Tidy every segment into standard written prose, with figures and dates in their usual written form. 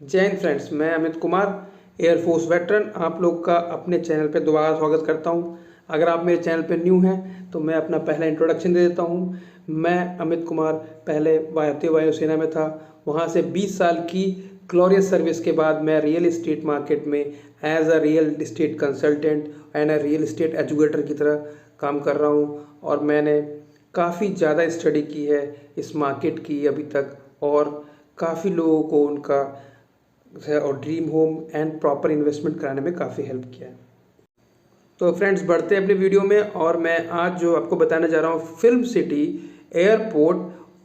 जय हिंद फ्रेंड्स, मैं Amit Kumar, air force veteran, आप लोग का अपने चैनल पे दोबारा स्वागत करता हूं। अगर आप मेरे चैनल पे न्यू हैं तो मैं अपना पहला इंट्रोडक्शन दे देता हूं। मैं अमित कुमार पहले भारतीय वायुसेना में था। वहां से 20 साल की ग्लोरियस सर्विस के बाद मैं रियल इस्टेट मार्केट में as a real estate consultant and a real estate educator की तरह काम कर रहा हूं। और मैंने काफ़ी ज़्यादा स्टडी की है इस मार्केट की अभी तक, और काफ़ी लोगों को उनका और dream home and proper investment कराने में काफ़ी हेल्प किया है। तो फ्रेंड्स, बढ़ते हैं अपनी वीडियो में, और मैं आज जो आपको बताने जा रहा हूँ, फिल्म सिटी, एयरपोर्ट,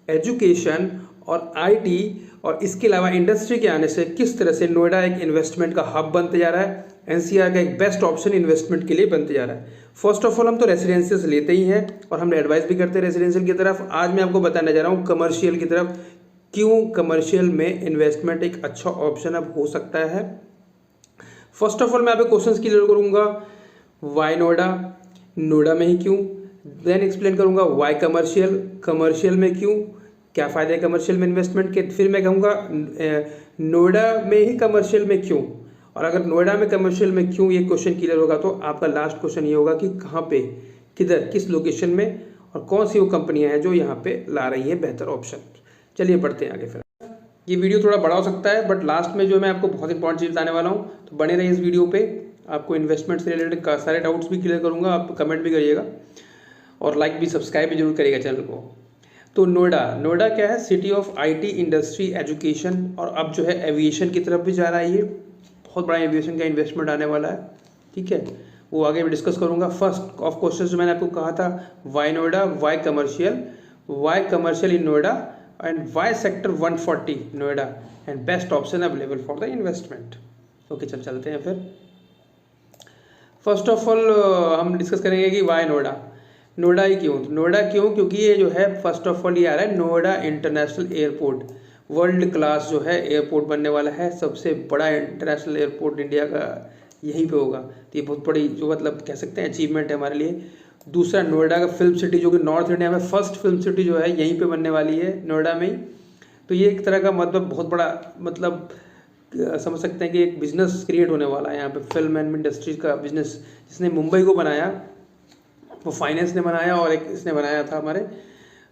एजुकेशन और आईटी और इसके अलावा इंडस्ट्री के आने से किस तरह से नोएडा एक इन्वेस्टमेंट का हब बनते जा रहा है, एनसीआर का एक बेस्ट ऑप्शन इन्वेस्टमेंट के लिए बनते जा रहा है। फर्स्ट ऑफ ऑल, हम तो रेसिडेंशियल लेते ही हैं और हम एडवाइस भी करते हैं रेसिडेंशियल की तरफ। आज मैं आपको बताने जा रहा हूँ कमर्शियल की तरफ, क्यों कमर्शियल में इन्वेस्टमेंट एक अच्छा ऑप्शन अब हो सकता है। फर्स्ट ऑफ ऑल, मैं आप क्वेश्चंस क्लियर करूंगा, वाई नोएडा, नोएडा में ही क्यों। देन एक्सप्लेन करूंगा वाई कमर्शियल, कमर्शियल में क्यों, क्या फ़ायदे हैं कमर्शियल में इन्वेस्टमेंट के। फिर मैं कहूँगा नोएडा में ही कमर्शियल में क्यों, और अगर नोएडा में कमर्शियल में क्यों ये क्वेश्चन क्लियर होगा तो आपका लास्ट क्वेश्चन ये होगा कि कहाँ पे, किधर, किस लोकेशन में, और कौन सी वो कंपनियाँ हैं जो यहाँ पे ला रही हैं बेहतर ऑप्शन। चलिए बढ़ते हैं आगे। फिर ये वीडियो थोड़ा बड़ा हो सकता है, बट लास्ट में जो मैं आपको बहुत इंपॉर्टेंट चीज़ बताने वाला हूँ, तो बने रहिए इस वीडियो पे। आपको इन्वेस्टमेंट से रिलेटेड सारे डाउट्स भी क्लियर करूँगा, आप कमेंट भी करिएगा और लाइक भी, सब्सक्राइब भी जरूर करिएगा चैनल को। तो नोएडा, नोएडा क्या है, city of IT, industry, education, और अब जो है एविएशन की तरफ भी जा रहा है। ये बहुत बड़ा एविएशन का इन्वेस्टमेंट आने वाला है, ठीक है, वो आगे मैं डिस्कस करूँगा। फर्स्ट ऑफ क्वेश्चन जो मैंने आपको कहा था, why Noida, why commercial in Noida, and why sector 140 Noida and best option available for the investment। Okay, चलते हैं फिर। फर्स्ट ऑफ ऑल हम डिस्कस करेंगे कि वाई नोएडा, नोएडा ही क्यों। नोएडा क्यों, क्योंकि ये जो है फर्स्ट ऑफ ऑल ये आ रहा है Noida international airport, world class जो है एयरपोर्ट बनने वाला है। सबसे बड़ा इंटरनेशनल एयरपोर्ट इंडिया का यहीं पे होगा, तो ये बहुत बड़ी जो मतलब कह सकते हैं अचीवमेंट है हमारे लिए। दूसरा, नोएडा का फिल्म सिटी, जो कि नॉर्थ इंडिया में फर्स्ट फिल्म सिटी जो है यहीं पे बनने वाली है, नोएडा में ही। तो ये एक तरह का मतलब बहुत बड़ा मतलब समझ सकते हैं कि एक बिजनेस क्रिएट होने वाला है यहाँ पे, फिल्म एंड इंडस्ट्रीज का बिजनेस। जिसने मुंबई को बनाया वो फाइनेंस ने बनाया, और एक इसने बनाया था हमारे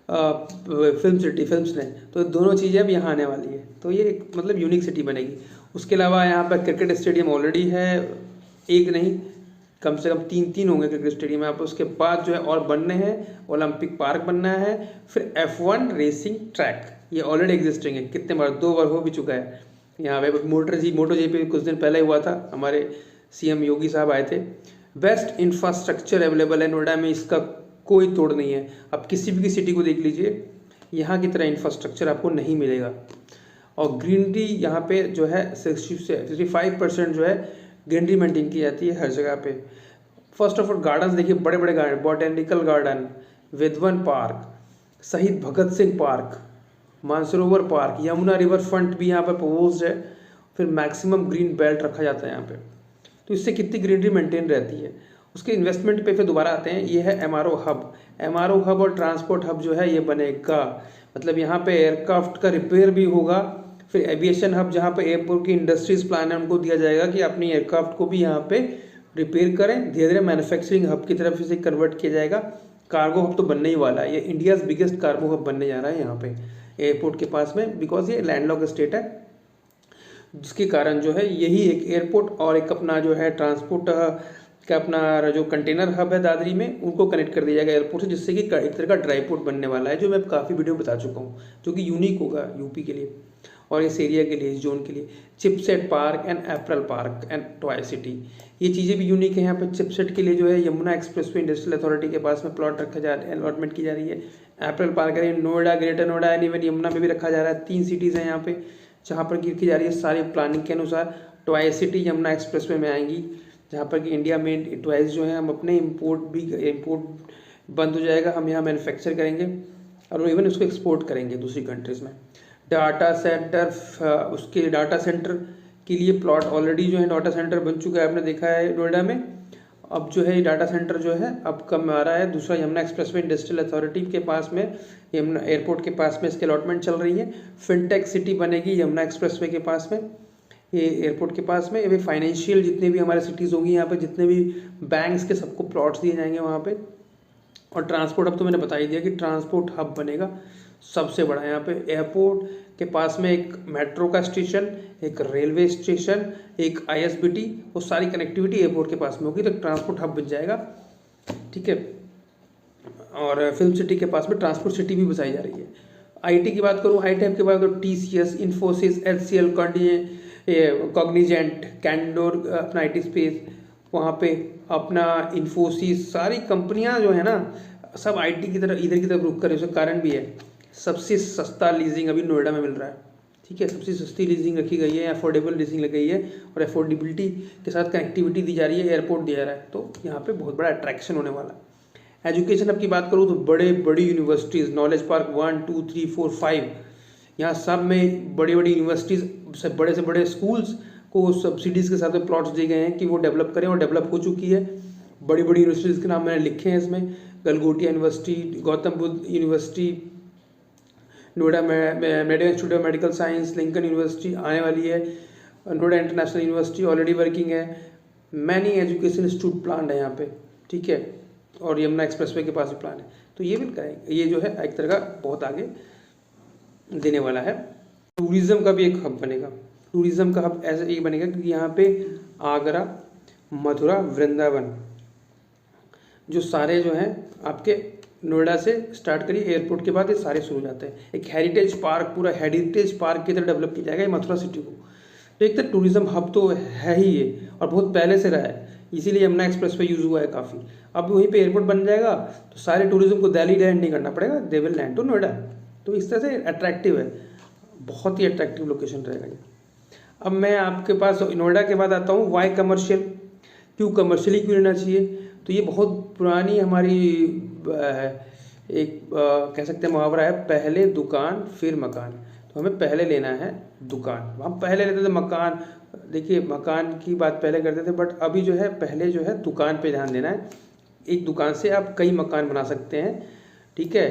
फिल्म सिटी, फिल्म्स ने। तो दोनों चीज़ें अब यहाँ आने वाली है, तो ये एक मतलब यूनिक सिटी बनेगी। उसके अलावा यहाँ पर क्रिकेट स्टेडियम ऑलरेडी है, एक नहीं कम से कम तीन होंगे क्रिकेट स्टेडियम यहाँ पे। उसके बाद जो है और बनने हैं, ओलंपिक पार्क बनना है, फिर F1 रेसिंग ट्रैक, ये ऑलरेडी एग्जिस्टिंग है, कितने बार, 2 बार हो भी चुका है। यहाँ पे मोटो जीपी कुछ दिन पहले हुआ था, हमारे सीएम योगी साहब आए थे। बेस्ट इंफ्रास्ट्रक्चर अवेलेबल है नोएडा में, इसका कोई तोड़ नहीं है। आप किसी भी सिटी को देख लीजिए, यहाँ की तरह इंफ्रास्ट्रक्चर आपको नहीं मिलेगा। और ग्रीनरी यहाँ पे जो है 65% जो है ग्रीनरी मेंटेन की जाती है हर जगह पे। फर्स्ट ऑफ ऑल गार्डन्स देखिए, बड़े बड़े गार्डन, बॉटेनिकल गार्डन, विद्वन park, Shaheed Bhagat Singh park, Mansarovar park, Yamuna river front भी यहाँ पर प्रपोज्ड है। फिर मैक्सिमम ग्रीन बेल्ट रखा जाता है यहाँ पे, तो इससे कितनी ग्रीनरी मेंटेन रहती है। उसके इन्वेस्टमेंट पे फिर दोबारा आते हैं, ये है एमआरओ हब और ट्रांसपोर्ट हब जो है ये बनेगा। मतलब यहाँ पे एयरक्राफ्ट का रिपेयर भी होगा। फिर एविएशन हब, जहाँ पे एयरपोर्ट की इंडस्ट्रीज प्लान है उनको दिया जाएगा कि अपनी एयरक्राफ्ट को भी यहाँ पे रिपेयर करें। धीरे धीरे मैन्युफैक्चरिंग हब की तरफ इसे कन्वर्ट किया जाएगा। कार्गो हब तो बनने ही वाला है, ये इंडियाज़ बिगेस्ट कार्गो हब बनने जा रहा है यहाँ पे एयरपोर्ट के पास में, बिकॉज ये लैंडलॉक स्टेट है, जिसके कारण जो है यही एक एयरपोर्ट और एक अपना जो है ट्रांसपोर्ट का अपना जो कंटेनर हब है दादरी में, उनको कनेक्ट कर दिया जाएगा एयरपोर्ट से, जिससे कि एक तरह का ड्राई पोर्ट बनने वाला है, जो मैं काफ़ी वीडियो बता चुका हूँ, जो कि यूनिक होगा यूपी के लिए और इस एरिया के लिए, इस जोन के लिए। Chipset park and apparel park and toy city, ये चीज़ें भी यूनिक है यहाँ पे। चिपसेट के लिए जो है यमुना एक्सप्रेसवे इंडस्ट्रियल अथॉरिटी के पास में प्लॉट रखा जा रहा है, अलॉटमेंट की जा रही है। एप्रल पार्क है Noida, greater Noida and even Yamuna में भी रखा जा रहा है। 3 सिटीज़ हैं यहाँ पे जहाँ पर की जा रही है सारी प्लानिंग के अनुसार। टॉय सिटी यमुना एक्सप्रेसवे में आएंगी, जहाँ पर कि इंडिया में टॉयज जो है हम अपने इम्पोर्ट बंद हो जाएगा, हम यहाँ मैन्युफैक्चर करेंगे और इवन उसको एक्सपोर्ट करेंगे दूसरी कंट्रीज़ में। डाटा सेंटर, उसके डाटा सेंटर के लिए प्लॉट ऑलरेडी जो है डाटा सेंटर बन चुका है, आपने देखा है नोएडा में। अब जो है डाटा सेंटर जो है अब कम आ रहा है। दूसरा, यमुना एक्सप्रेसवे इंडस्ट्रियल अथॉरिटी के पास में, यमुना एयरपोर्ट के पास में इसकी अलॉटमेंट चल रही है। फिनटेक सिटी बनेगी यमुना एक्सप्रेसवे के पास में, ये एयरपोर्ट के पास में। ये फाइनेंशियल जितने भी हमारे सिटीज़ होंगी यहाँ पे, जितने भी बैंक्स के सबको प्लॉट्स दिए जाएंगे वहाँ पे। और ट्रांसपोर्ट हब तो मैंने बता ही दिया कि ट्रांसपोर्ट हब बनेगा सबसे बड़ा यहाँ पे। एयरपोर्ट के पास में एक मेट्रो का स्टेशन, एक रेलवे स्टेशन, एक ISBT, वो सारी कनेक्टिविटी एयरपोर्ट के पास में होगी, तो ट्रांसपोर्ट हब बन जाएगा। ठीक है। और फिल्म सिटी के पास में ट्रांसपोर्ट सिटी भी बसाई जा रही है। IT की बात करूँ, IT हब के बाद तो TCS, Infosys, HCL, Cognizant, candour, अपना IT स्पेस, वहाँ पे अपना इन्फोसिस, सारी कंपनियां जो है ना सब IT की तरफ, इधर की तरफ रुक कर। उसका कारण भी है, सबसे सस्ता लीजिंग अभी नोएडा में मिल रहा है। ठीक है, सबसे सस्ती लीजिंग रखी गई है, अफोर्डेबल लीजिंग लगी गई है, और अफोर्डेबिलिटी के साथ कनेक्टिविटी दी जा रही है, एयरपोर्ट दिया जा रहा है, तो यहाँ पे बहुत बड़ा अट्रैक्शन होने वाला है। एजुकेशन अब की बात करूँ तो बड़े बड़ी यूनिवर्सिटीज़, नॉलेज पार्क 1, 2, 3, 4, 5, यहाँ सब में बड़ी बड़ी यूनिवर्सिटीज़ से बड़े स्कूल्स को सब्सिडीज़ के साथ में प्लॉट्स दिए गए हैं कि वो डेवलप करें, और डेवलप हो चुकी है। बड़ी बड़ी यूनिवर्सिटीज़ के नाम मैंने लिखे हैं इसमें, Galgotia university, Gautam Buddha university, Noida medical institute of medical science, Lincoln university आने वाली है, Noida international university already working है। मैनी एजुकेशन इंस्टीट्यूट प्लान है यहाँ पे। ठीक है, और यमुना एक्सप्रेसवे के पास भी प्लान है, तो ये भी करेंगे। ये जो है एक तरह का बहुत आगे देने वाला है। टूरिज़्म का भी एक हब बनेगा। टूरिज़्म का हब ऐसे एक बनेगा क्योंकि यहाँ पे आगरा, मथुरा, वृंदावन जो सारे जो हैं आपके नोएडा से स्टार्ट करिए, एयरपोर्ट के बाद ये सारे शुरू हो जाते हैं। एक हेरिटेज पार्क, पूरा हेरिटेज पार्क की तरह डेवलप किया जाएगा ये मथुरा सिटी को। तो एक तो टूरिज़्म हब तो है ही ये, और बहुत पहले से रहा है, इसीलिए यमुना एक्सप्रेस वे यूज़ हुआ है काफ़ी। अब वहीं पे एयरपोर्ट बन जाएगा तो सारे टूरिज्म को दिल्ली लैंड नहीं करना पड़ेगा, they will land to Noida. तो इस तरह से अट्रैक्टिव है, बहुत ही अट्रैक्टिव लोकेशन रहेगा ये। अब मैं आपके पास नोएडा के बाद आता हूँ वाई कमर्शियल। क्यों कमर्शियली क्यों लेना चाहिए? तो ये बहुत पुरानी हमारी एक कह सकते हैं मुहावरा है, पहले दुकान फिर मकान। तो हमें पहले लेना है दुकान। हम पहले लेते थे मकान, देखिए मकान की बात पहले करते थे, बट अभी जो है पहले जो है दुकान पे ध्यान देना है। एक दुकान से आप कई मकान बना सकते हैं, ठीक है,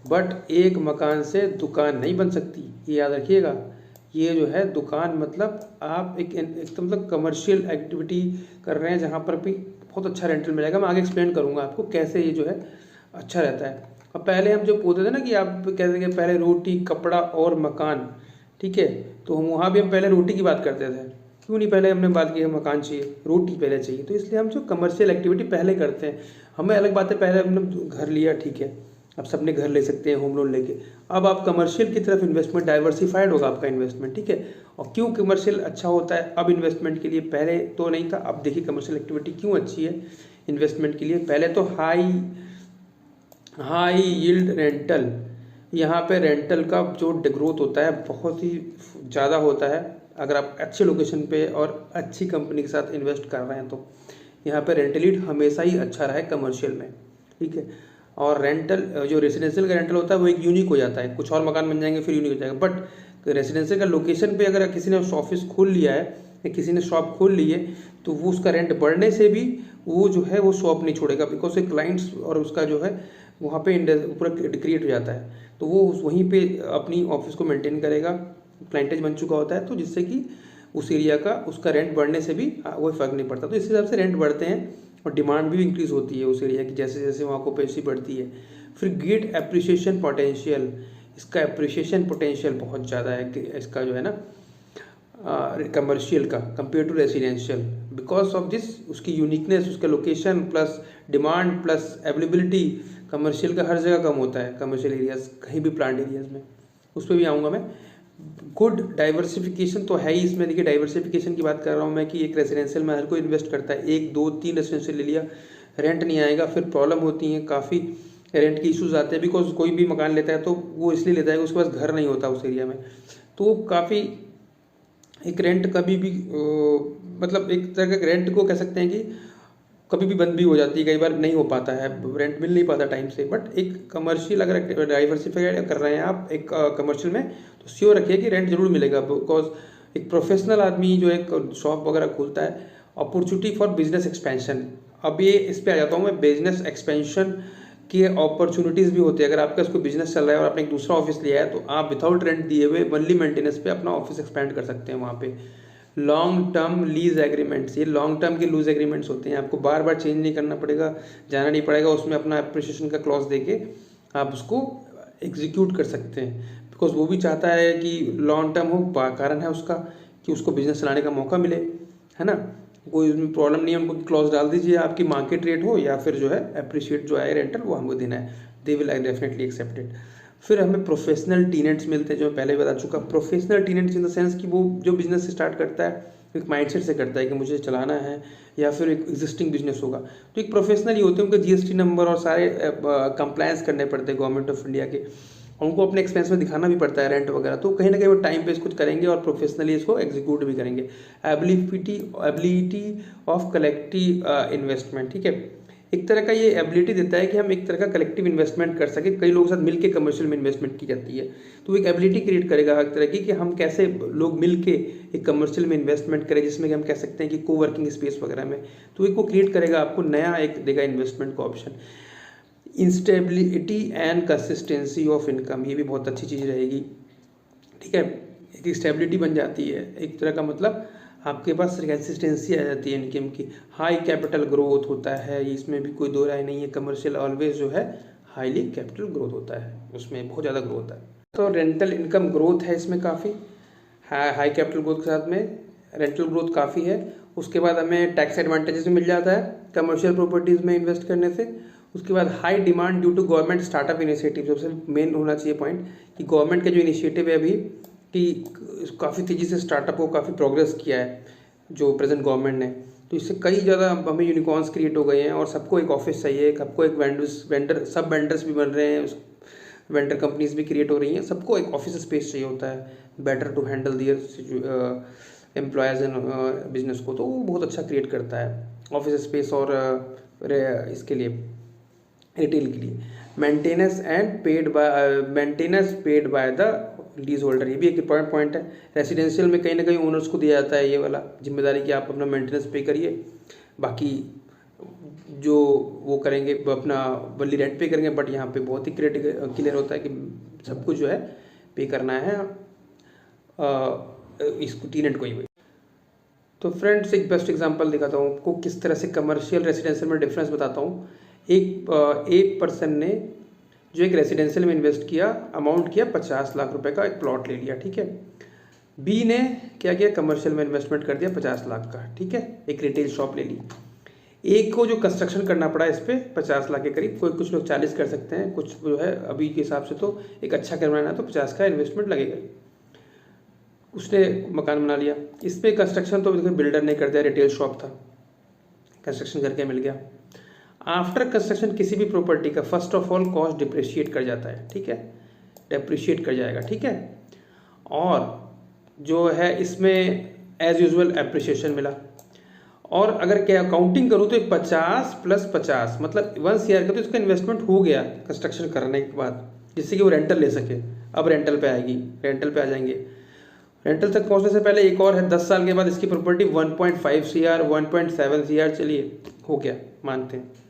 बट एक मकान से दुकान नहीं बन सकती, ये याद रखिएगा। ये जो है दुकान मतलब आप एक तो मतलब कमर्शियल एक्टिविटी कर रहे हैं जहाँ पर भी बहुत अच्छा रेंटल मिलेगा। मैं आगे एक्सप्लेन करूँगा आपको कैसे ये जो है अच्छा रहता है। अब पहले हम जो बोलते थे ना कि आप कहते थे पहले रोटी, कपड़ा और मकान, ठीक है, तो हम वहाँ भी हम पहले रोटी की बात करते थे। क्यों नहीं पहले हमने बात की मकान चाहिए, रोटी पहले चाहिए, तो इसलिए हम जो कमर्शियल एक्टिविटी पहले करते हैं। हमें अलग बात है, पहले हमने घर लिया, ठीक है, अब सबने घर ले सकते हैं होम लोन लेके। अब आप कमर्शियल की तरफ इन्वेस्टमेंट डाइवर्सिफाइड होगा आपका इन्वेस्टमेंट, ठीक है। और क्यों कमर्शियल अच्छा होता है अब इन्वेस्टमेंट के लिए, पहले तो नहीं था। अब देखिए कमर्शियल एक्टिविटी क्यों अच्छी है इन्वेस्टमेंट के लिए। पहले तो हाई यील्ड रेंटल, यहाँ पे रेंटल का जो ग्रोथ होता है बहुत ही ज़्यादा होता है अगर आप अच्छे लोकेशन पे और अच्छी कंपनी के साथ इन्वेस्ट कर रहे हैं। तो यहाँ पे रेंटल यील्ड हमेशा ही अच्छा रहा है कमर्शियल में, ठीक है। और रेंटल जो रेसिडेंशियल का रेंटल होता है वो एक यूनिक हो जाता है, कुछ और मकान बन जाएंगे फिर यूनिक हो जाएगा। बट रेसिडेंशियल का लोकेशन पे अगर किसी ने ऑफिस खोल लिया है या किसी ने शॉप खोल ली है तो वो उसका रेंट बढ़ने से भी वो जो है वो शॉप नहीं छोड़ेगा, बिकॉज क्लाइंट्स और उसका जो है वहाँ पे पूरा क्रिएट हो जाता है, तो वो वहीं पे अपनी ऑफिस को मेंटेन करेगा, क्लाइंटेज बन चुका होता है, तो जिससे कि उस एरिया का उसका रेंट बढ़ने से भी वो फर्क नहीं पड़ता। तो इस हिसाब से रेंट बढ़ते हैं और डिमांड भी इंक्रीज़ होती है उस एरिया की, जैसे जैसे वहाँ को पैसे बढ़ती है। फिर गेट एप्रिसिएशन पोटेंशियल, इसका एप्रिसिएशन पोटेंशियल बहुत ज़्यादा है इसका जो है ना कमर्शियल का compare to residential, because of this उसकी यूनिकनेस, उसका location plus demand plus availability. Commercial का हर जगह कम होता है, कमर्शियल एरियाज कहीं भी प्लांट एरियाज में, उस पर भी आऊँगा मैं। गुड डाइवर्सिफिकेशन तो है ही इसमें। देखिए डाइवर्सिफिकेशन की बात कर रहा हूँ मैं कि एक रेसिडेंशियल में हर कोई इन्वेस्ट करता है, 1, 2, 3 रेसिडेंशियल ले लिया, रेंट नहीं आएगा, फिर प्रॉब्लम होती है, काफ़ी रेंट की इश्यूज आते हैं। बिकॉज कोई भी मकान लेता है तो वो इसलिए लेता है कि उसके पास घर नहीं होता उस एरिया में, तो काफ़ी एक रेंट कभी भी मतलब एक तरह का रेंट को कह सकते हैं कि कभी भी बंद भी हो जाती है, कई बार नहीं हो पाता है, रेंट मिल नहीं पाता टाइम से। बट एक कमर्शियल अगर डाइवर्सिफाइड कर रहे हैं आप एक कमर्शियल में, तो श्योर रखिए कि रेंट जरूर मिलेगा। बिकॉज एक प्रोफेशनल आदमी जो एक शॉप वगैरह खोलता है, अपॉर्चुनिटी फॉर बिजनेस एक्सपेंशन। अब ये इस पर आ जाता हूँ मैं, बिजनेस एक्सपेंशन की अपॉर्चुनिटीज़ भी होती है। अगर आपका इसको बिजनेस चल रहा है और आपने एक दूसरा ऑफिस लिया है तो आप विदाउट रेंट दिए हुए मंथली मेंटेनेंस पे अपना ऑफिस एक्सपेंड कर सकते हैं वहाँ पे। लॉन्ग टर्म लीज एग्रीमेंट्स, ये लॉन्ग टर्म के लीज एग्रीमेंट्स होते हैं, आपको बार बार चेंज नहीं करना पड़ेगा, जाना नहीं पड़ेगा, उसमें अपना एप्रिसिएशन का क्लॉज देके आप उसको एग्जीक्यूट कर सकते हैं, बिकॉज वो भी चाहता है कि लॉन्ग टर्म हो, कारण है उसका कि उसको बिजनेस चलाने का मौका मिले, है ना। कोई उसमें प्रॉब्लम नहीं है उनको, क्लॉज डाल दीजिए आपकी मार्केट रेट हो या फिर जो है एप्रिशिएट जो है रेंटल वो हमको देना है, they will definitely accept it. फिर हमें प्रोफेशनल टीनेंट्स मिलते हैं, जो मैं पहले बता चुका। Professional tenants in the sense कि वो जो बिजनेस स्टार्ट करता है एक माइंडसेट से करता है कि मुझे चलाना है या फिर एक एग्जिस्टिंग बिजनेस होगा, तो एक प्रोफेशनल ही होते हैं, उनके जीएसटी नंबर और सारे कंप्लायंस करने पड़ते हैं गवर्नमेंट ऑफ इंडिया के, उनको अपने एक्सपेंस में दिखाना भी पड़ता है रेंट वगैरह, तो कहीं ना कहीं वो टाइम पे इसको करेंगे और प्रोफेशनली इसको एग्जीक्यूट भी करेंगे। एबिलिटी ऑफ कलेक्टिव इन्वेस्टमेंट, ठीक है, एक तरह का ये एबिलिटी देता है कि हम एक तरह का कलेक्टिव इन्वेस्टमेंट कर सके, कई लोगों के साथ मिलके कमर्शियल में इन्वेस्टमेंट की जाती है, तो एक एबिलिटी क्रिएट करेगा हर तरह की कि हम कैसे लोग मिलके एक कमर्शियल में इन्वेस्टमेंट करें, जिसमें कि हम कह सकते हैं कि को वर्किंग स्पेस वगैरह में, तो एक वो क्रिएट करेगा, आपको नया एक देगा इन्वेस्टमेंट का option. Instability and consistency of income, ये भी बहुत अच्छी चीज़ रहेगी, ठीक है, एक स्टेबिलिटी बन जाती है, एक तरह का मतलब आपके पास कंसिस्टेंसी आ जाती है इनकम की। हाई कैपिटल ग्रोथ होता है, इसमें भी कोई दो राय नहीं है, कमर्शियल ऑलवेज जो है हाईली कैपिटल ग्रोथ होता है, उसमें बहुत ज़्यादा ग्रोथ है। तो रेंटल इनकम ग्रोथ है इसमें काफ़ी, हाई कैपिटल ग्रोथ के साथ में रेंटल ग्रोथ काफ़ी है। उसके बाद हमें टैक्स एडवांटेजेस मिल जाता है कमर्शियल प्रॉपर्टीज़ में इन्वेस्ट करने से। उसके बाद high demand due to government startup initiative, सबसे मेन होना चाहिए पॉइंट कि गवर्नमेंट के जो इनिशिएटिव है अभी कि काफ़ी तेज़ी से स्टार्टअप को काफ़ी प्रोग्रेस किया है जो प्रेजेंट गवर्नमेंट ने, तो इससे कई ज़्यादा हमें यूनिकॉर्न्स क्रिएट हो गए हैं और सबको एक ऑफिस चाहिए, सबको एक सब वेंडर्स भी बन रहे हैं, वेंडर कंपनीज भी क्रिएट हो रही हैं, सबको एक ऑफिस स्पेस चाहिए होता है better to handle their employees and business को, तो वो बहुत अच्छा क्रिएट करता है ऑफिस स्पेस और इसके लिए रिटेल के लिए। Maintenance paid by the lease holder, ये भी एक इंपॉर्टेंट पॉइंट है। रेसिडेंशियल में कहीं ना कहीं ओनर्स को दिया जाता है ये वाला जिम्मेदारी कि आप अपना मेंटेनेंस पे करिए, बाकी जो वो करेंगे वो अपना वनली रेंट पे करेंगे, बट यहाँ पे बहुत ही क्लियर होता है कि सब कुछ जो है पे करना है इसको टीनेंट को ही। तो फ्रेंड्स एक बेस्ट एग्जांपल दिखाता हूँ आपको किस तरह से कमर्शियल रेसिडेंशियल में डिफरेंस बताता हूँ। एक पर्सन ने जो एक रेसिडेंशियल में इन्वेस्ट किया, अमाउंट किया 50 लाख रुपए का, एक प्लॉट ले लिया, ठीक है। बी ने क्या किया, कमर्शियल में इन्वेस्टमेंट कर दिया 50 लाख का, ठीक है, एक रिटेल शॉप ले ली। एक को जो कंस्ट्रक्शन करना पड़ा इस पर 50 लाख के करीब, कुछ लोग 40 कर सकते हैं, कुछ जो है अभी के हिसाब से तो एक अच्छा घर बनाना है तो 50 का इन्वेस्टमेंट लगेगा। उसने मकान बना लिया, इस पर कंस्ट्रक्शन तो बिल्डर ने कर दिया, रिटेल शॉप था, कंस्ट्रक्शन करके मिल गया। आफ्टर कंस्ट्रक्शन किसी भी प्रॉपर्टी का first of all cost depreciate कर जाता है, ठीक है, डिप्रिशिएट कर जाएगा, ठीक है। और जो है इसमें एज यूजुअल एप्रिसिएशन मिला, और अगर क्या काउंटिंग करूँ तो 50 + 50 मतलब 1 CR का तो इसका इन्वेस्टमेंट हो गया कंस्ट्रक्शन करने के बाद, जिससे कि वो रेंटल ले सके। अब रेंटल पे आएगी, रेंटल पे आ जाएंगे। रेंटल तक पहुँचने से पहले एक और है, 10 साल के बाद इसकी प्रॉपर्टी 1.5 CR 1.7 CR चलिए हो गया, मानते हैं।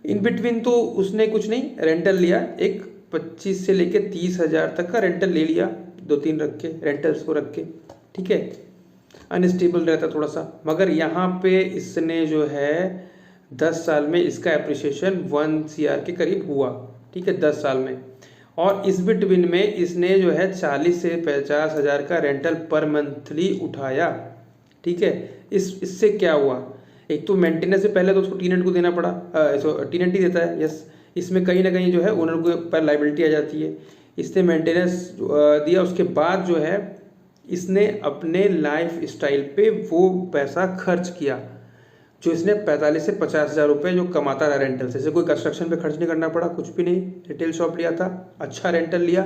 इन बिटवीन तो उसने कुछ नहीं, रेंटल लिया, एक 25 से लेके 30 हज़ार तक का रेंटल ले लिया, 2-3 रख के रेंटल्स को रख के, ठीक है। अनस्टेबल रहता थोड़ा सा, मगर यहाँ पे इसने जो है 10 साल में इसका एप्रिसिएशन 1 CR के करीब हुआ, ठीक है, 10 साल में। और इस बिटवीन में इसने जो है 40 से 50 हज़ार का रेंटल पर मंथली उठाया, ठीक है। इससे क्या हुआ, एक तो मेंटेनेंस से पहले तो उसको टीनेंट को देना पड़ा, टीनेंट ही देता है, यस। इसमें कहीं ना कहीं जो है ओनर को पर लाइबिलिटी आ जाती है। इसने मेंटेनेंस दिया, उसके बाद जो है इसने अपने लाइफ स्टाइल पे वो पैसा खर्च किया जो इसने 45 से 50 हज़ार रुपये जो कमाता रहा रेंटल से। जैसे कोई कंस्ट्रक्शन पे खर्च नहीं करना पड़ा, कुछ भी नहीं, रिटेल शॉप लिया था, अच्छा रेंटल लिया,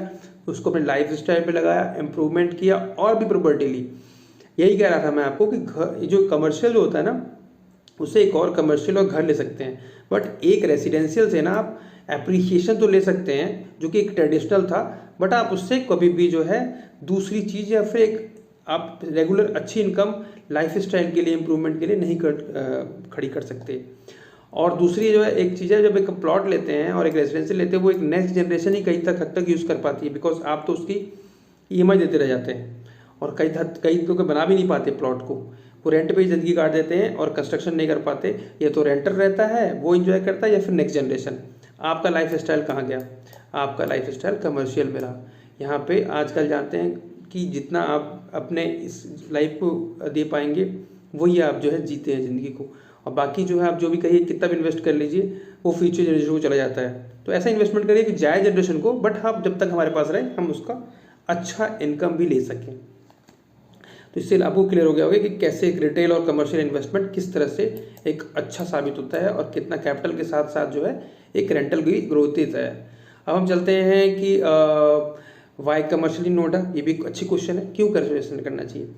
उसको अपने लाइफ स्टाइल पे लगाया, इम्प्रूवमेंट किया और भी प्रॉपर्टी ली। यही कह रहा था मैं आपको कि घर जो कमर्शियल जो होता है ना, उससे एक और कमर्शियल और घर ले सकते हैं, बट एक रेसिडेंशियल से ना आप एप्रिसिएशन तो ले सकते हैं जो कि एक ट्रेडिशनल था, बट आप उससे कभी भी जो है दूसरी चीज़ या फिर एक आप रेगुलर अच्छी इनकम लाइफ स्टाइल के लिए इम्प्रूवमेंट के लिए नहीं खड़ी कर सकते। और दूसरी जो है एक चीज़ है, जब एक प्लॉट लेते हैं और एक रेसिडेंशियल लेते हैं, वो एक नेक्स्ट जनरेशन ही कहीं तक हद तक यूज़ कर पाती है, बिकॉज आप तो उसकी EMI देते रह जाते हैं और कई तो बना भी नहीं पाते प्लॉट को, वो रेंट पे ही ज़िंदगी काट देते हैं और कंस्ट्रक्शन नहीं कर पाते। या तो रेंटर रहता है वो इंजॉय करता है, या फिर नेक्स्ट जनरेशन। आपका लाइफ स्टाइल कहाँ गया? आपका लाइफ स्टाइल कमर्शियल में रहा। यहाँ पे आजकल जानते हैं कि जितना आप अपने इस लाइफ को दे पाएंगे वही आप जो है जीते हैं ज़िंदगी को, और बाकी जो है आप जो भी कहिए कितना भी इन्वेस्ट कर लीजिए वो फ्यूचर जनरेशन को चला जाता है। तो ऐसा इन्वेस्टमेंट करिए कि जाए जनरेशन को, बट हाँ जब तक हमारे पास रहे हम उसका अच्छा इनकम भी ले सकें। तो इससे आपको क्लियर हो गया होगा कि कैसे एक रिटेल और कमर्शियल इन्वेस्टमेंट किस तरह से एक अच्छा साबित होता है और कितना कैपिटल के साथ साथ जो है एक रेंटल भी ग्रोथ देता है। अब हम चलते हैं कि वाई कमर्शियल इन नोएडा, ये भी एक अच्छी क्वेश्चन है, क्यों कमर्शियल करना चाहिए।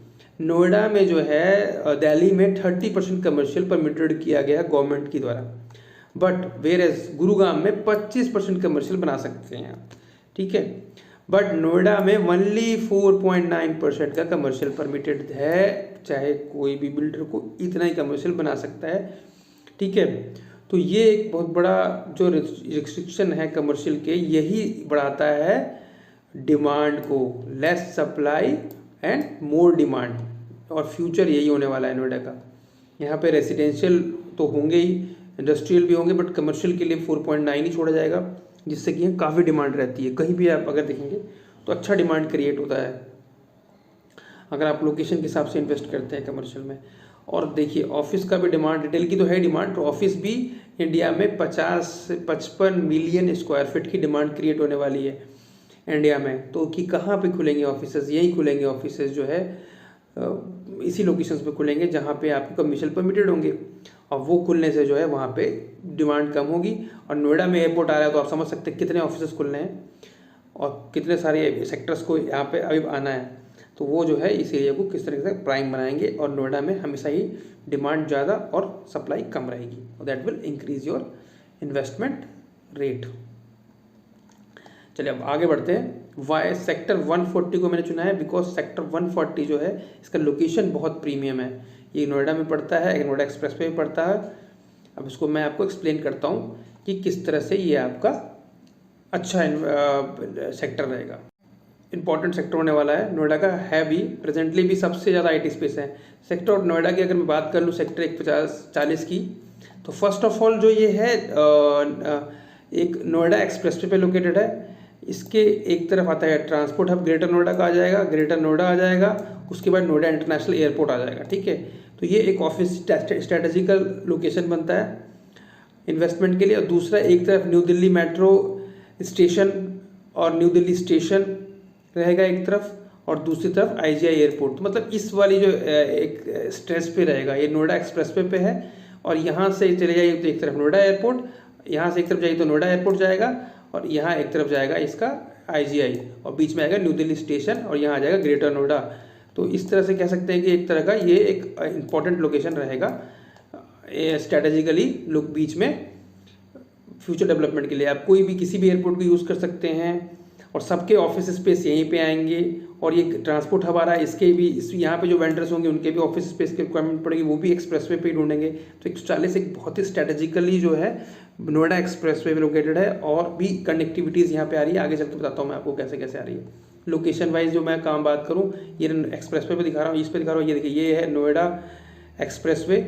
नोएडा में जो है दिल्ली में 30% कमर्शियल परमिटेड किया गया है गवर्नमेंट की द्वारा, बट वेर एज गुरुग्राम में 25% कमर्शियल बना सकते हैं आप, ठीक है। बट नोएडा में ओनली 4.9% का कमर्शियल परमिटेड है, चाहे कोई भी बिल्डर को इतना ही कमर्शियल बना सकता है, ठीक है। तो ये एक बहुत बड़ा जो रिस्ट्रिक्शन है कमर्शियल के, यही बढ़ाता है डिमांड को, less supply and more demand, और फ्यूचर यही होने वाला है नोएडा का। यहाँ पे रेसिडेंशियल तो होंगे ही, इंडस्ट्रियल भी होंगे, बट कमर्शियल के लिए 4.9 ही छोड़ा जाएगा, जिससे कि यहाँ काफ़ी डिमांड रहती है। कहीं भी आप अगर देखेंगे तो अच्छा डिमांड क्रिएट होता है अगर आप लोकेशन के हिसाब से इन्वेस्ट करते हैं कमर्शियल में। और देखिए ऑफिस का भी डिमांड, रिटेल की तो है डिमांड, तो ऑफिस भी इंडिया में 50 से 55 मिलियन स्क्वायर फीट की डिमांड क्रिएट होने वाली है इंडिया में। तो कि कहाँ पे खुलेंगे ऑफिसेज? यहीं खुलेंगे ऑफिसेज जो है, इसी लोकेशंस पे खुलेंगे जहाँ पे आपके कमर्शियल परमिटेड होंगे, और वो खुलने से जो है वहाँ पे डिमांड कम होगी। और नोएडा में एयरपोर्ट आ रहा है तो आप समझ सकते हैं कितने ऑफिसेज खुलने हैं और कितने सारे सेक्टर्स को यहाँ पे अभी आना है। तो वो जो है इस एरिया को किस तरीके से प्राइम बनाएंगे, और नोएडा में हमेशा ही डिमांड ज़्यादा और सप्लाई कम रहेगी, और that will increase your investment rate. चलिए अब आगे बढ़ते हैं। वाई सेक्टर 140 को मैंने चुना है? बिकॉज सेक्टर 140 जो है इसका लोकेशन बहुत प्रीमियम है, ये नोएडा में पड़ता है, नोएडा एक्सप्रेस पे भी पड़ता है। अब इसको मैं आपको एक्सप्लेन करता हूँ कि किस तरह से ये आपका अच्छा सेक्टर रहेगा, इंपॉर्टेंट सेक्टर होने वाला है नोएडा का, है भी प्रेजेंटली भी सबसे ज़्यादा IT स्पेस है। सेक्टर ऑफ नोएडा की अगर मैं बात कर लूँ सेक्टर 140 की, तो फर्स्ट ऑफ ऑल जो ये है एक नोएडा एक्सप्रेस पे लोकेटेड है। इसके एक तरफ आता है ट्रांसपोर्ट हब ग्रेटर नोएडा का आ जाएगा, ग्रेटर नोएडा आ जाएगा, उसके बाद नोएडा इंटरनेशनल एयरपोर्ट आ जाएगा, ठीक है। तो ये एक ऑफिस स्ट्रेटेजिकल लोकेशन बनता है इन्वेस्टमेंट के लिए। और दूसरा एक तरफ न्यू दिल्ली मेट्रो स्टेशन और न्यू दिल्ली स्टेशन रहेगा एक तरफ, और दूसरी तरफ IGI एयरपोर्ट। तो मतलब इस वाली जो एक स्ट्रेच पे रहेगा, ये नोएडा एक्सप्रेस पे है, और यहाँ से चले जाइए तो एक तरफ नोएडा एयरपोर्ट, यहाँ से एक तरफ जाइए तो नोएडा एयरपोर्ट जाएगा, और यहाँ एक तरफ जाएगा इसका IGI, और बीच में आएगा न्यू दिल्ली स्टेशन, और यहाँ आ जाएगा ग्रेटर नोएडा। तो इस तरह से कह सकते हैं कि एक तरह का ये एक इम्पॉर्टेंट लोकेशन रहेगा स्ट्रैटेजिकली लुक बीच में फ्यूचर डेवलपमेंट के लिए। आप कोई भी किसी भी एयरपोर्ट को यूज़ कर सकते हैं, और सबके ऑफिस स्पेस यहीं पे आएंगे। और ये ट्रांसपोर्ट हब आ रहा है, इसके भी यहाँ पे जो वेंडर्स होंगे उनके भी ऑफिस स्पेस की रिक्वायरमेंट पड़ेगी, वो भी एक्सप्रेसवे पे ही ढूंढेंगे। तो 140 एक बहुत ही स्ट्रैटेजिकली जो है नोएडा एक्सप्रेसवे पे लोकेटेड है, और भी कनेक्टिविटीज़ यहाँ पे आ रही है। आगे चल के बताता हूँ मैं आपको कैसे कैसे आ रही है। लोकेशन वाइज जो मैं काम बात करूँ, ये एक्सप्रेसवे पे दिखा रहा हूँ, इस पे दिखा रहा हूँ, ये देखिए ये है नोएडा एक्सप्रेसवे,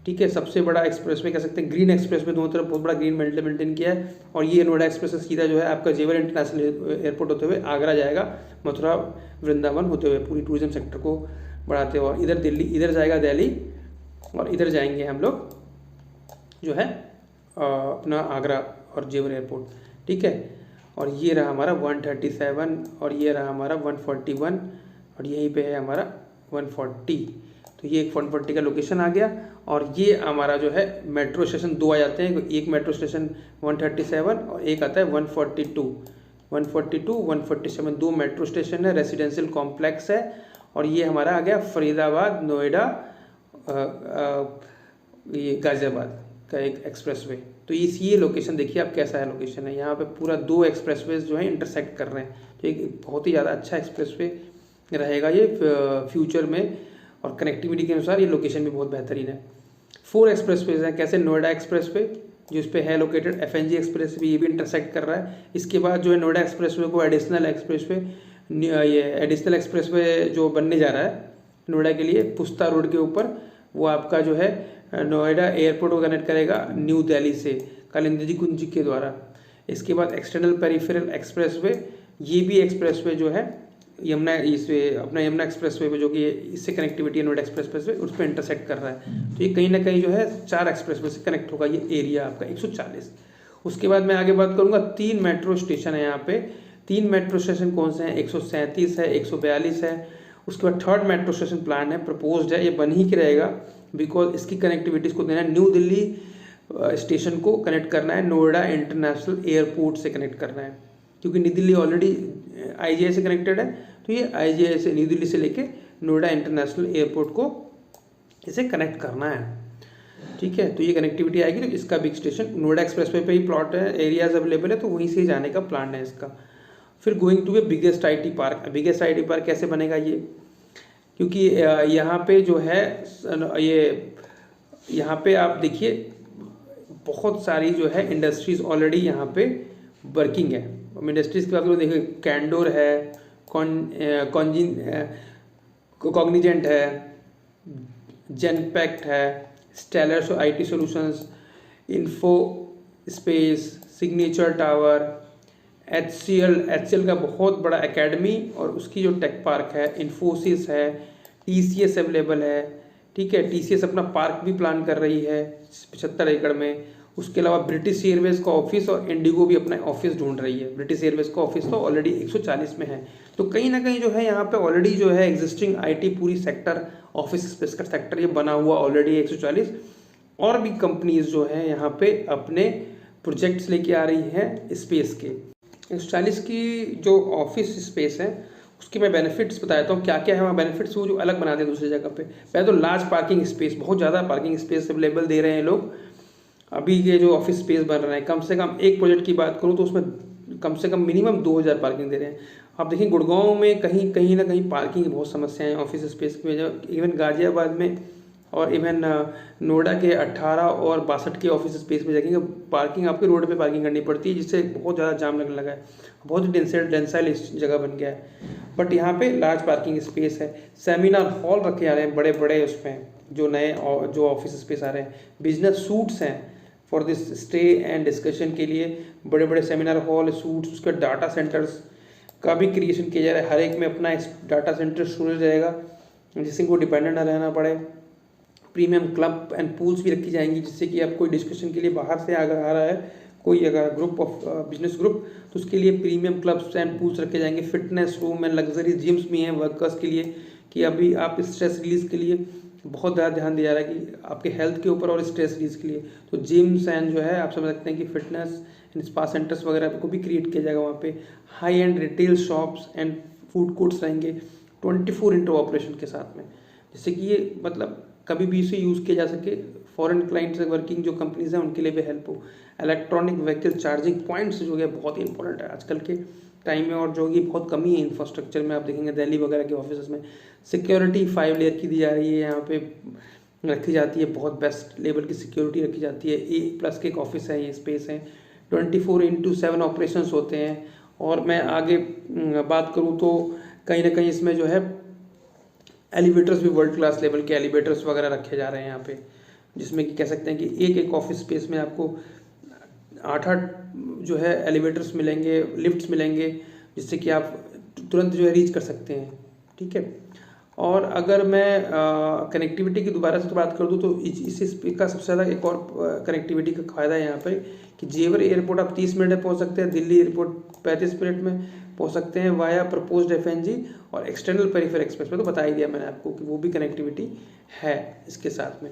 ठीक है। सबसे बड़ा एक्सप्रेसवे कह सकते हैं, ग्रीन एक्सप्रेसवे, दोनों तरफ बहुत बड़ा ग्रीन मेंटेन किया है। और ये नोएडा एक्सप्रेस सीधा जो है आपका जेवर इंटरनेशनल एयरपोर्ट होते हुए आगरा जाएगा, मथुरा वृंदावन होते हुए, पूरी टूरिज्म सेक्टर को बढ़ाते हुए। और इधर दिल्ली, इधर जाएगा दिल्ली, और इधर जाएंगे हम लोग जो है अपना आगरा और जेवर एयरपोर्ट, ठीक है। और ये रहा हमारा 137, और ये रहा हमारा 141, और यहीं पे है हमारा 140। तो ये एक 140 का लोकेशन आ गया। और ये हमारा जो है मेट्रो स्टेशन दो आ जाते हैं, एक मेट्रो स्टेशन 137 और एक आता है 142, 147 दो मेट्रो स्टेशन है, रेसिडेंशियल कॉम्प्लेक्स है। और ये हमारा आ गया फरीदाबाद, नोएडा, ये गाजियाबाद का एक एक्सप्रेसवे। तो ये लोकेशन देखिए आप कैसा है लोकेशन है, यहाँ पे पूरा दो एक्सप्रेसवेज जो है इंटरसेक्ट कर रहे हैं। तो एक बहुत ही ज़्यादा अच्छा एक्सप्रेसवे रहेगा ये फ्यूचर में, और कनेक्टिविटी के अनुसार ये लोकेशन भी बहुत बेहतरीन है। 4 एक्सप्रेसवेज हैं, कैसे नोएडा एक्सप्रेसवे जो इस पे है लोकेटेड, FNG एक्सप्रेस भी, ये भी इंटरसेक्ट कर रहा है। इसके बाद जो है नोएडा एक्सप्रेसवे को एडिशनल एक्सप्रेसवे ये एडिशनल एक्सप्रेसवे जो बनने जा रहा है नोएडा के लिए पुस्ता रोड के ऊपर, वो आपका जो है नोएडा एयरपोर्ट को कनेक्ट करेगा न्यू दिल्ली से कालिंदी कुंज के द्वारा। इसके बाद एक्सटर्नल पेरिफेरल एक्सप्रेसवे, ये भी एक्सप्रेसवे जो है यमुना अपना यमुना एक्सप्रेसवे पे जो कि इससे कनेक्टिविटी है नोएडा एक्सप्रेसवे उस पर इंटरसेक्ट कर रहा है। तो ये कहीं ना कहीं जो है 4 एक्सप्रेसवे से कनेक्ट होगा ये एरिया आपका 140। उसके बाद मैं आगे बात करूँगा 3 मेट्रो स्टेशन है यहाँ पे। 3 मेट्रो स्टेशन कौन से हैं? 137 है, 142 है। उसके बाद 3rd मेट्रो स्टेशन प्लान है, प्रपोज्ड है, ये बन ही के रहेगा बिकॉज इसकी कनेक्टिविटी को देना है न्यू दिल्ली स्टेशन को कनेक्ट करना है नोएडा इंटरनेशनल एयरपोर्ट से कनेक्ट करना है, क्योंकि न्यू दिल्ली ऑलरेडी IGI से कनेक्टेड है। तो ये IGI से न्यू दिल्ली से लेके नोएडा इंटरनेशनल एयरपोर्ट को इसे कनेक्ट करना है, ठीक है। तो ये कनेक्टिविटी आएगी। तो इसका बिग स्टेशन नोएडा एक्सप्रेसवे पे ही प्लॉट है, एरियाज अवेलेबल है, तो वहीं से जाने का प्लान है इसका। फिर going to a biggest IT park. Biggest IT park कैसे बनेगा ये? क्योंकि यहाँ पे जो है ये यहाँ पे आप देखिए बहुत सारी जो है इंडस्ट्रीज ऑलरेडी यहाँ पे वर्किंग है। इंडस्ट्रीज की बात करूँ, देखिए कैंडोर है, कॉग्निजेंट है, जेनपैक्ट है, stellar IT solutions, info space, signature tower, HCL का बहुत बड़ा एकेडमी और उसकी जो टेक पार्क है, इन्फोसिस है, TCS अवेलेबल है, ठीक है। TCS अपना पार्क भी प्लान कर रही है 75 एकड़ में। उसके अलावा ब्रिटिश एयरवेज का ऑफिस और इंडिगो भी अपना ऑफिस ढूंढ रही है। ब्रिटिश एयरवेज का ऑफिस तो ऑलरेडी 140 में है। तो कहीं ना कहीं जो है यहाँ पे ऑलरेडी जो है एग्जिस्टिंग IT पूरी सेक्टर, ऑफिस स्पेस का सेक्टर ये बना हुआ ऑलरेडी 140। और भी कंपनीज जो है यहाँ पे अपने प्रोजेक्ट्स लेके आ रही हैं स्पेस के। 140 की जो ऑफिस स्पेस है उसकी मैं बेनिफिट्स बताता हूँ क्या क्या है वहाँ बेनिफिट्स, वो जो अलग बनाते हैं दूसरी जगह पे। पहले तो लार्ज पार्किंग स्पेस, बहुत ज़्यादा पार्किंग स्पेस अवेलेबल दे रहे हैं लोग। अभी ये जो ऑफिस स्पेस बन रहा है, कम से कम एक प्रोजेक्ट की बात करूँ तो उसमें कम से कम मिनिमम 2000 पार्किंग दे रहे हैं। आप देखिए गुड़गांव में कहीं ना कहीं पार्किंग की बहुत समस्याएं हैं ऑफिस स्पेस की वजह। इवन गाजियाबाद में और इवन नोएडा के 18 और 62 के ऑफिस स्पेस में देखेंगे पार्किंग, आपके रोड पे पार्किंग करनी पड़ती है, जिससे बहुत ज़्यादा जाम लगने लगा है, बहुत ही डेंसाइल जगह बन गया है। बट यहाँ पे लार्ज पार्किंग स्पेस है। सेमिनार हॉल रखे जा रहे हैं बड़े बड़े, उसमें जो नए जो ऑफिस स्पेस आ रहे हैं। बिजनेस सूट्स हैं for this stay and discussion के लिए, बड़े बड़े सेमिनार हॉल, सूट्स। उसका डाटा सेंटर्स का भी क्रिएशन किया जा रहा है। हर एक में अपना डाटा सेंटर स्टोरेज रहेगा जिससे को डिपेंडेंट ना रहना पड़े। प्रीमियम क्लब एंड पूल्स भी रखी जाएंगी, जिससे कि आप कोई डिस्कशन के लिए बाहर से अगर आ रहा है कोई अगर ग्रुप ऑफ बिजनेस ग्रुप, तो उसके लिए प्रीमियम क्लब्स एंड पूल्स रखे जाएंगे। Fitness room and luxury gyms भी हैं वर्कर्स के लिए, कि अभी आप स्ट्रेस रिलीज के लिए बहुत ज़्यादा ध्यान दिया जा रहा है कि आपके हेल्थ के ऊपर और स्ट्रेस रिलीज के लिए। तो जिम्स एंड जो है आप समझ सकते हैं कि फिटनेस एंड स्पा सेंटर्स वगैरह को भी क्रिएट किया जाएगा वहाँ पे। High and retail shops and food courts रहेंगे 24x ऑपरेशन के साथ में, जिससे कि ये मतलब कभी भी इसे यूज़ किया जा सके। फॉरेन क्लाइंट से वर्किंग जो कंपनीज हैं उनके लिए भी हेल्प हो। इलेक्ट्रॉनिक व्हीकल चार्जिंग पॉइंट्स जो है बहुत ही इंपॉर्टेंट है आजकल के टाइम में, और जो कि बहुत कमी है इंफ्रास्ट्रक्चर में। आप देखेंगे दिल्ली वगैरह के ऑफिस में सिक्योरिटी 5 लेयर की दी जा रही है, यहाँ पे रखी जाती है, बहुत बेस्ट लेवल की सिक्योरिटी रखी जाती है। A+ के एक ऑफिस है, ये स्पेस है। 24x7 ऑपरेशंस होते हैं। और मैं आगे बात करूँ तो कहीं ना कहीं इसमें जो है एलिवेटर्स भी वर्ल्ड क्लास लेवल के एलिवेटर्स वगैरह रखे जा रहे हैं यहाँ पे, जिसमें कि कह सकते हैं कि एक ऑफिस स्पेस में आपको 8 जो है एलिवेटर्स मिलेंगे, लिफ्ट्स मिलेंगे, जिससे कि आप तुरंत जो है रीच कर सकते हैं, ठीक है। और अगर मैं कनेक्टिविटी की दोबारा से तो बात कर दूँ तो इसका सबसे ज़्यादा एक और कनेक्टिविटी का फ़ायदा है यहाँ पर कि जेवर एयरपोर्ट आप 30 मिनट में पहुँच सकते हैं, दिल्ली एयरपोर्ट 35 मिनट में पहुँच सकते हैं वाया प्रपोज्ड FNG और एक्सटर्नल पेरिफेरल एक्सप्रेस में। तो बता ही दिया मैंने आपको कि वो भी कनेक्टिविटी है इसके साथ में।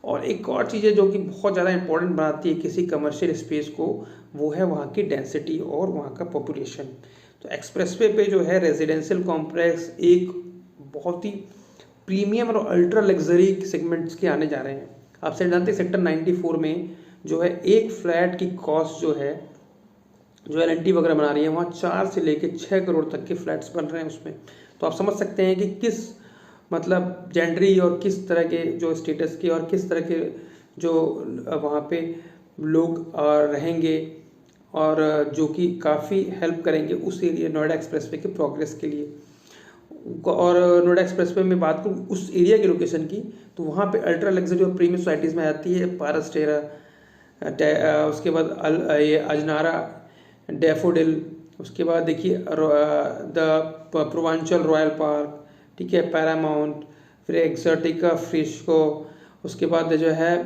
और एक और चीज़ है जो कि बहुत ज़्यादा इंपॉर्टेंट बनाती है किसी कमर्शियल स्पेस को, वो है वहाँ की डेंसिटी और वहाँ का पॉपुलेशन। तो एक्सप्रेसवे पे जो है रेजिडेंशियल कॉम्प्लेक्स एक बहुत ही प्रीमियम और अल्ट्रा लग्जरी सेगमेंट्स के आने जा रहे हैं। आप जानते हैं सेक्टर 94 में जो है एक फ्लैट की कॉस्ट जो है जो L&T वगैरह बना रही है, वहाँ 4 से लेकर 6 करोड़ तक के फ्लैट्स बन रहे हैं उसमें। तो आप समझ सकते हैं कि किस मतलब जेंडरी और किस तरह के जो स्टेटस के और किस तरह के जो वहाँ पे लोग रहेंगे, और जो कि काफ़ी हेल्प करेंगे उस एरिया नोएडा एक्सप्रेसवे के प्रोग्रेस के लिए। और नोएडा एक्सप्रेसवे में बात करूँ उस एरिया की लोकेशन की, तो वहाँ पे अल्ट्रा लग्जरी और प्रीमियम सोसाइटीज़ में आती है पारस टेरा, उसके बाद ये अजनारा, डैफोडिल, उसके बाद देखिए द पूर्वांचल रॉयल पार्क, ठीक है, पैरामाउंट, फिर एक्सोटिका फ्रिस्को, उसके बाद जो है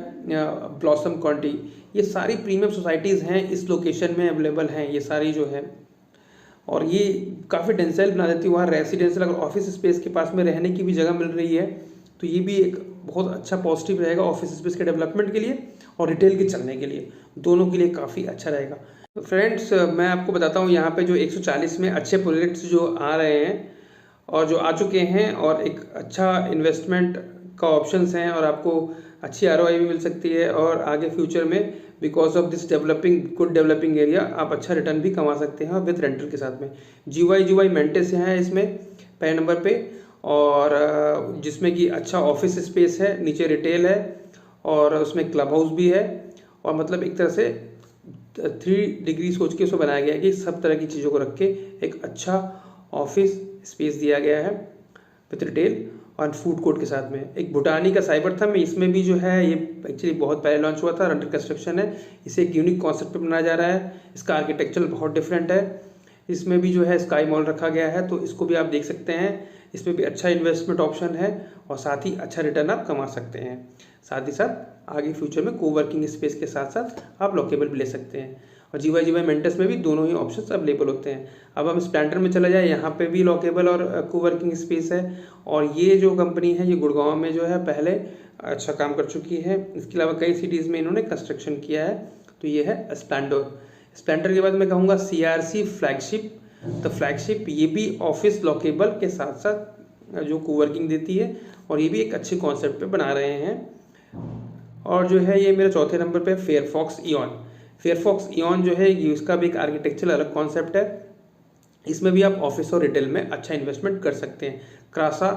ब्लॉसम कॉन्टी। ये सारी प्रीमियम सोसाइटीज़ हैं इस लोकेशन में अवेलेबल हैं ये सारी जो है, और ये काफ़ी डेंसाइल बना देती है। वहाँ रेसिडेंशियल अगर ऑफिस स्पेस के पास में रहने की भी जगह मिल रही है तो ये भी एक बहुत अच्छा पॉजिटिव रहेगा ऑफिस स्पेस के डेवलपमेंट के लिए और रिटेल के चलने के लिए, दोनों के लिए काफ़ी अच्छा रहेगा। तो फ्रेंड्स मैं आपको बताता हूँ यहाँ पे जो 140 में अच्छे प्रोजेक्ट्स जो आ रहे हैं और जो आ चुके हैं और एक अच्छा इन्वेस्टमेंट का ऑप्शंस हैं और आपको अच्छी ROI भी मिल सकती है और आगे फ्यूचर में because of this good developing area आप अच्छा रिटर्न भी कमा सकते हैं विद रेंटल के साथ में। GY मेंटेस है इसमें पहले नंबर पे, और जिसमें कि अच्छा ऑफिस स्पेस है, नीचे रिटेल है और उसमें क्लब हाउस भी है, और मतलब एक तरह से 3 डिग्री सोच के उसको बनाया गया है कि सब तरह की चीज़ों को रख के एक अच्छा ऑफिस स्पेस दिया गया है विद रिटेल और फूड कोर्ट के साथ में। एक भूटानी का साइबर था में इसमें भी जो है ये एक्चुअली बहुत पहले लॉन्च हुआ था, अंडर कंस्ट्रक्शन है। इसे एक यूनिक कॉन्सेप्ट पे बनाया जा रहा है, इसका आर्किटेक्चर बहुत डिफरेंट है। इसमें भी जो है स्काई मॉल रखा गया है, तो इसको भी आप देख सकते हैं। इसमें भी अच्छा इन्वेस्टमेंट ऑप्शन है और साथ ही अच्छा रिटर्न आप कमा सकते हैं। साथ ही साथ आगे फ्यूचर में कोवर्किंग स्पेस के साथ साथ आप लॉकेबल भी ले सकते हैं, और GY मेंटेस में भी दोनों ही ऑप्शंस अवेलेबल होते हैं। अब हम स्प्लेंडर में चला जाए, यहाँ पे भी लॉकेबल और कोवर्किंग स्पेस है, और ये जो कंपनी है ये गुड़गांव में जो है पहले अच्छा काम कर चुकी है। इसके अलावा कई सिटीज़ में इन्होंने कंस्ट्रक्शन किया है। तो ये है स्प्लेंडर के बाद मैं कहूँगा CRC फ्लैगशिप। तो फ्लैगशिप ये भी ऑफिस लॉकेबल के साथ साथ जो कोवर्किंग देती है, और ये भी एक अच्छे कॉन्सेप्ट पे बना रहे हैं। और जो है ये मेरे चौथे नंबर पे फेयरफॉक्स इयॉन जो है इसका भी एक आर्किटेक्चरल अलग कॉन्सेप्ट है। इसमें भी आप ऑफिस और रिटेल में अच्छा इन्वेस्टमेंट कर सकते हैं। क्रासा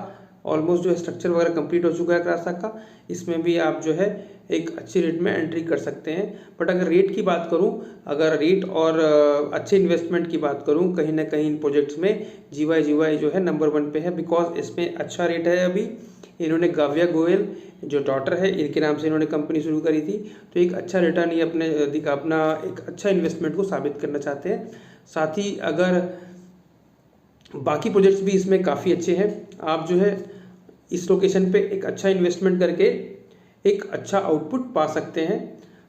ऑलमोस्ट जो है स्ट्रक्चर वगैरह कंप्लीट हो चुका है क्रासा का, इसमें भी आप जो है एक अच्छी रेट में एंट्री कर सकते हैं। बट अगर रेट की बात करूं, अगर रेट और अच्छे इन्वेस्टमेंट की बात करूं, कहीं ना कहीं इन प्रोजेक्ट्स में GY जो है नंबर 1 पे है, बिकॉज इसमें अच्छा रेट है। अभी इन्होंने गाविया गोयल जो डॉटर है इनके नाम से इन्होंने कंपनी शुरू करी थी, तो एक अच्छा रिटर्न ये अपना एक अच्छा इन्वेस्टमेंट को साबित करना चाहते हैं। साथ ही अगर बाकी प्रोजेक्ट्स भी इसमें काफ़ी अच्छे हैं, आप जो है इस लोकेशन पे एक अच्छा इन्वेस्टमेंट करके एक अच्छा आउटपुट पा सकते हैं।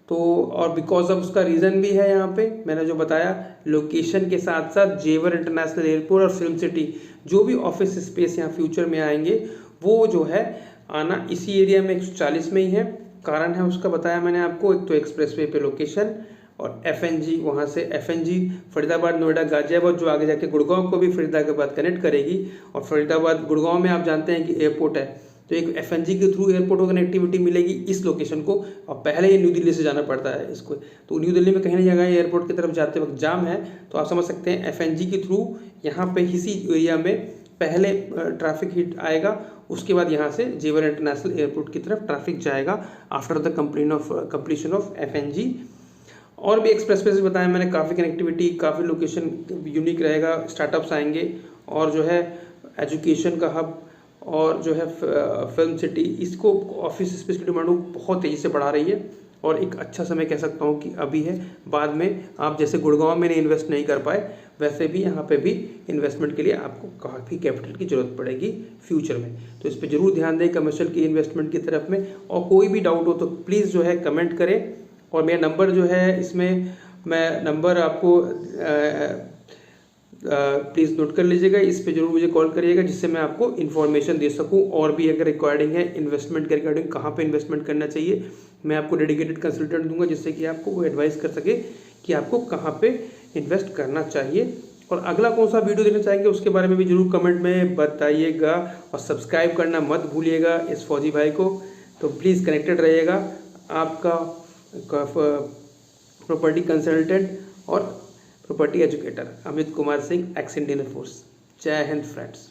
तो और बिकॉज ऑफ उसका रीज़न भी है, यहाँ पे मैंने जो बताया लोकेशन के साथ साथ जेवर इंटरनेशनल एयरपोर्ट और फिल्म सिटी, जो भी ऑफिस स्पेस यहाँ फ्यूचर में आएंगे वो जो है आना इसी एरिया में 140 में ही है। कारण है उसका बताया मैंने आपको, एक तो एक्सप्रेसवे पे लोकेशन और FNG, वहाँ से FNG फरीदाबाद, नोएडा, गाजियाबाद जो आगे जाके गुड़गांव को भी फरीदाबाद कनेक्ट करेगी। और फरीदाबाद गुड़गांव में आप जानते हैं कि एयरपोर्ट है, तो एक FNG के थ्रू एयरपोर्ट को कनेक्टिविटी मिलेगी इस लोकेशन को। और पहले ये न्यू दिल्ली से जाना पड़ता है इसको, तो न्यू दिल्ली में कहीं ना जगह एयरपोर्ट की तरफ जाते वक्त जाम है, तो आप समझ सकते हैं FNG के थ्रू यहाँ पे इसी एरिया में पहले ट्रैफिक हिट आएगा, उसके बाद यहाँ से जेवर इंटरनेशनल एयरपोर्ट की तरफ ट्रैफिक जाएगा after the completion of FNG। और भी एक्सप्रेसवे से बताया मैंने, काफ़ी कनेक्टिविटी, काफ़ी लोकेशन यूनिक रहेगा, स्टार्टअप्स आएंगे, और जो है एजुकेशन का हब और जो है फिल्म सिटी, इसको ऑफिस स्पेस की डिमांड बहुत तेज़ी से बढ़ा रही है। और एक अच्छा समय कह सकता हूँ कि अभी है, बाद में आप जैसे गुड़गांव में इन्वेस्ट नहीं कर पाए, वैसे भी यहाँ पे भी इन्वेस्टमेंट के लिए आपको काफ़ी कैपिटल की ज़रूरत पड़ेगी फ्यूचर में। तो इस पर जरूर ध्यान दें कमर्शियल की इन्वेस्टमेंट की तरफ में। और कोई भी डाउट हो तो प्लीज़ जो है कमेंट करें, और मेरा नंबर जो है इसमें मैं नंबर आपको प्लीज़ नोट कर लीजिएगा, इस पे जरूर मुझे कॉल करिएगा जिससे मैं आपको इन्फॉर्मेशन दे सकूं। और भी अगर रिकॉर्डिंग है इन्वेस्टमेंट के रिगार्डिंग, कहाँ पे इन्वेस्टमेंट करना चाहिए, मैं आपको डेडिकेटेड कंसल्टेंट दूंगा जिससे कि आपको वो एडवाइस कर सके कि आपको कहाँ पे इन्वेस्ट करना चाहिए। और अगला कौन सा वीडियो देखना चाहेंगे उसके बारे में भी जरूर कमेंट में बताइएगा, और सब्सक्राइब करना मत भूलिएगा इस फौजी भाई को। तो प्लीज़ कनेक्टेड रहिएगा, आपका प्रॉपर्टी कंसल्टेंट और property educator Amit Kumar Singh, x Indian air force. जय हिंद फ्रेंड्स।